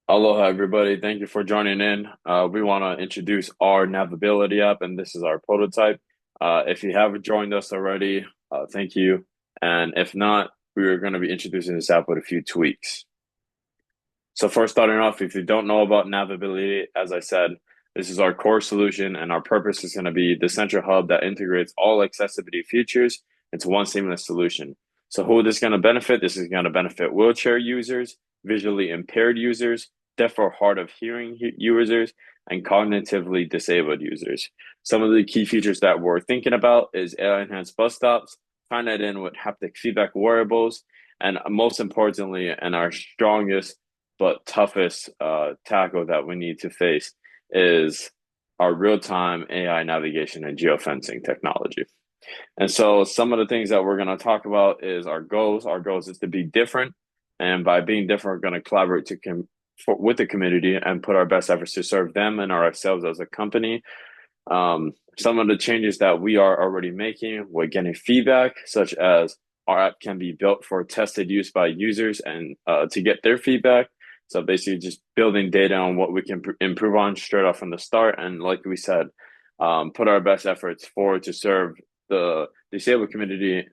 Aloha, everybody. Thank you for joining in. We want to introduce our Navigability app, and this is our prototype. If you have joined us already, thank you. And if not, we are going to be introducing this app with a few tweaks. So first, starting off, if you don't know about Navigability, as I said, this is our core solution, and our purpose is going to be the central hub that integrates all accessibility features into one seamless solution. So who is this going to benefit? This is going to benefit wheelchair users, visually impaired users, deaf or hard of hearing users, and cognitively disabled users. Some of the key features that we're thinking about is AI enhanced bus stops, tying that in with haptic feedback wearables, and most importantly, and our strongest but toughest tackle that we need to face is our real-time AI navigation and geofencing technology. And so some of the things that we're going to talk about is our goals. Our goals is to be different. And by being different, we're going to collaborate with the community and put our best efforts to serve them and ourselves as a company. Some of the changes that we are already making, we're getting feedback, such as our app can be built for tested use by users and to get their feedback. So basically just building data on what we can improve on straight off from the start. And like we said, put our best efforts forward to serve the disabled community,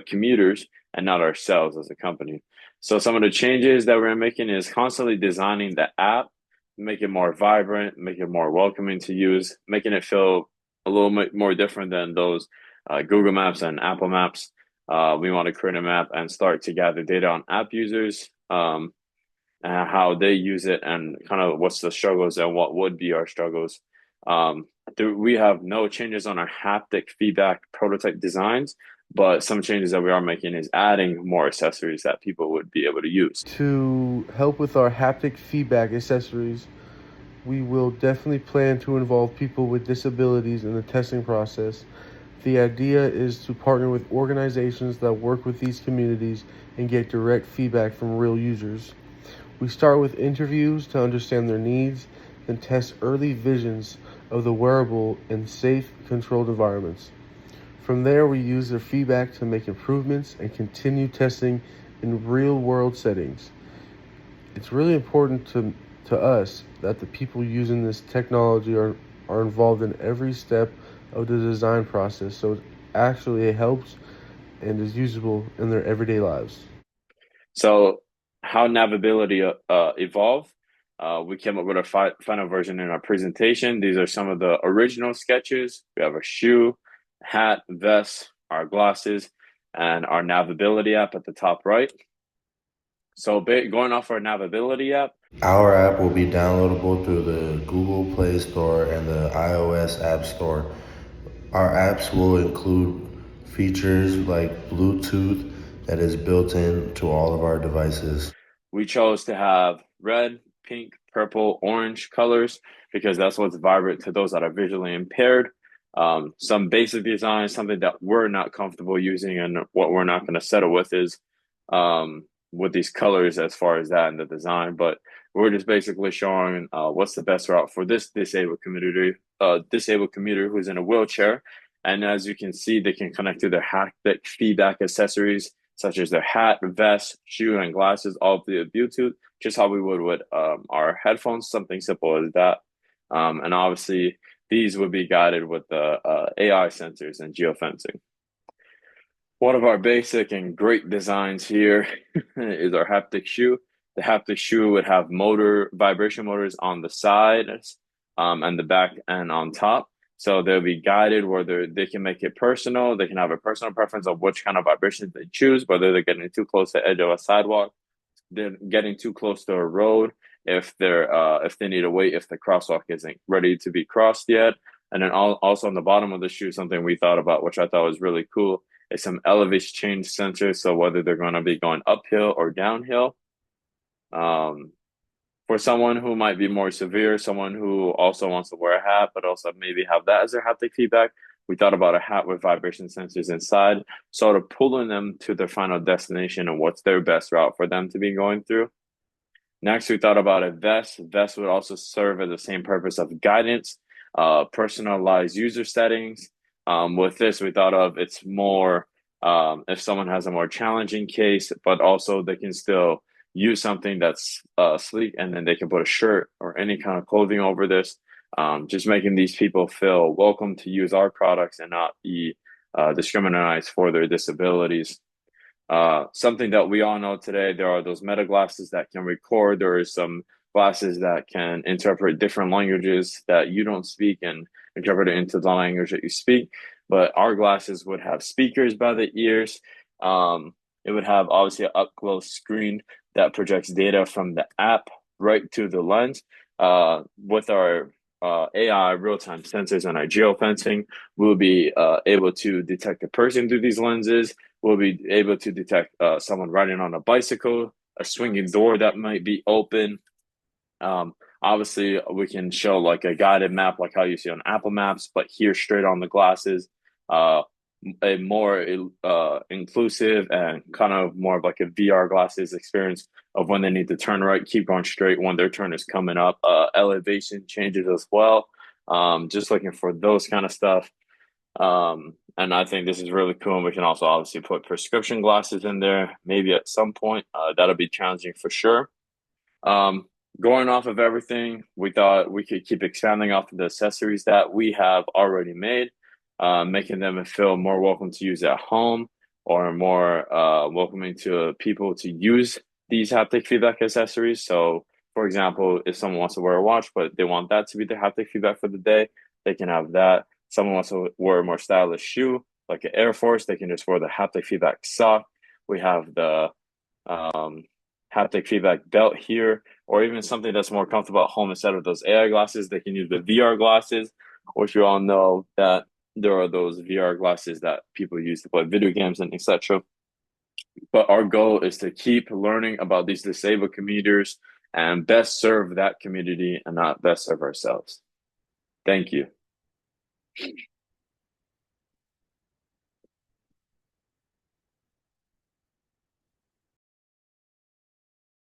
commuters, and not ourselves as a company. So some of the changes that we're making is constantly designing the app, make it more vibrant, make it more welcoming to use, making it feel a little bit more different than those Google Maps and Apple Maps. We want to create a map and start to gather data on app users, and how they use it, and kind of what's the struggles and what would be our struggles. We have no changes on our haptic feedback prototype designs, but some changes that we are making is adding more accessories that people would be able to use. To help with our haptic feedback accessories, we will definitely plan to involve people with disabilities in the testing process. The idea is to partner with organizations that work with these communities and get direct feedback from real users. We start with interviews to understand their needs, then test early visions of the wearable in safe, controlled environments. From there, we use their feedback to make improvements and continue testing in real world settings. It's really important to us that the people using this technology are involved in every step of the design process so it actually helps and is usable in their everyday lives. So, how navigability evolved? We came up with a final version in our presentation. These are some of the original sketches. We have a shoe, hat, vest, our glasses, and our navigability app at the top right. So, going off our navigability app, Our app will be downloadable through the Google Play Store and the iOS App Store. Our apps will include features like Bluetooth that is built in to all of our devices. we chose to have red, pink, purple, orange colors because that's what's vibrant to those that are visually impaired. Some basic design, something that we're not comfortable using, and what we're not going to settle with is with these colors as far as that in the design. But we're just basically showing what's the best route for this disabled commuter who's in a wheelchair. And as you can see, they can connect to their haptic feedback accessories such as their hat, vest, shoe, and glasses, all via Bluetooth, just how we would with our headphones, something simple as that. And obviously, these would be guided with the AI sensors and geofencing. One of our basic and great designs here is our haptic shoe. The haptic shoe would have vibration motors on the sides, and the back and on top. So they'll be guided whether they can make it personal. They can have a personal preference of which kind of vibrations they choose, whether they're getting too close to the edge of a sidewalk, they're getting too close to a road, if they need to wait, if the crosswalk isn't ready to be crossed yet. And then also on the bottom of the shoe, something we thought about, which I thought was really cool, is some elevation change sensors. So whether they're going to be going uphill or downhill. Um, for someone who might be more severe, someone who also wants to wear a hat, but also maybe have that as their haptic feedback, we thought about a hat with vibration sensors inside, sort of pulling them to their final destination and what's their best route for them to be going through. Next, we thought about a vest. Vest would also serve as the same purpose of guidance, personalized user settings. With this, we thought of it's more if someone has a more challenging case, but also they can still use something that's sleek, and then they can put a shirt or any kind of clothing over this. Just making these people feel welcome to use our products and not be discriminated for their disabilities. Something that we all know today, there are those meta glasses that can record. There is some glasses that can interpret different languages that you don't speak and interpret it into the language that you speak. But our glasses would have speakers by the ears. It would have obviously an up close screen that projects data from the app right to the lens. With our AI real time sensors and our geofencing, we'll be able to detect a person through these lenses. We'll be able to detect someone riding on a bicycle, a swinging door that might be open. Obviously, we can show like a guided map, like how you see on Apple Maps, but here straight on the glasses. A more inclusive and kind of more of like a VR glasses experience of when they need to turn right, keep going straight when their turn is coming up. Elevation changes as well. Just looking for those kind of stuff. And I think this is really cool. And we can also obviously put prescription glasses in there, maybe at some point. That'll be challenging for sure. Going off of everything, we thought we could keep expanding off of the accessories that we have already made, making them feel more welcome to use at home or more welcoming to people to use these haptic feedback accessories. So, for example, if someone wants to wear a watch, but they want that to be their haptic feedback for the day, they can have that. Someone wants to wear a more stylish shoe, like an Air Force, they can just wear the haptic feedback sock. We have the haptic feedback belt here, or even something that's more comfortable at home instead of those AI glasses. They can use the VR glasses, which you all know that there are those VR glasses that people use to play video games and etc. But our goal is to keep learning about these disabled commuters and best serve that community and not best serve ourselves. Thank you.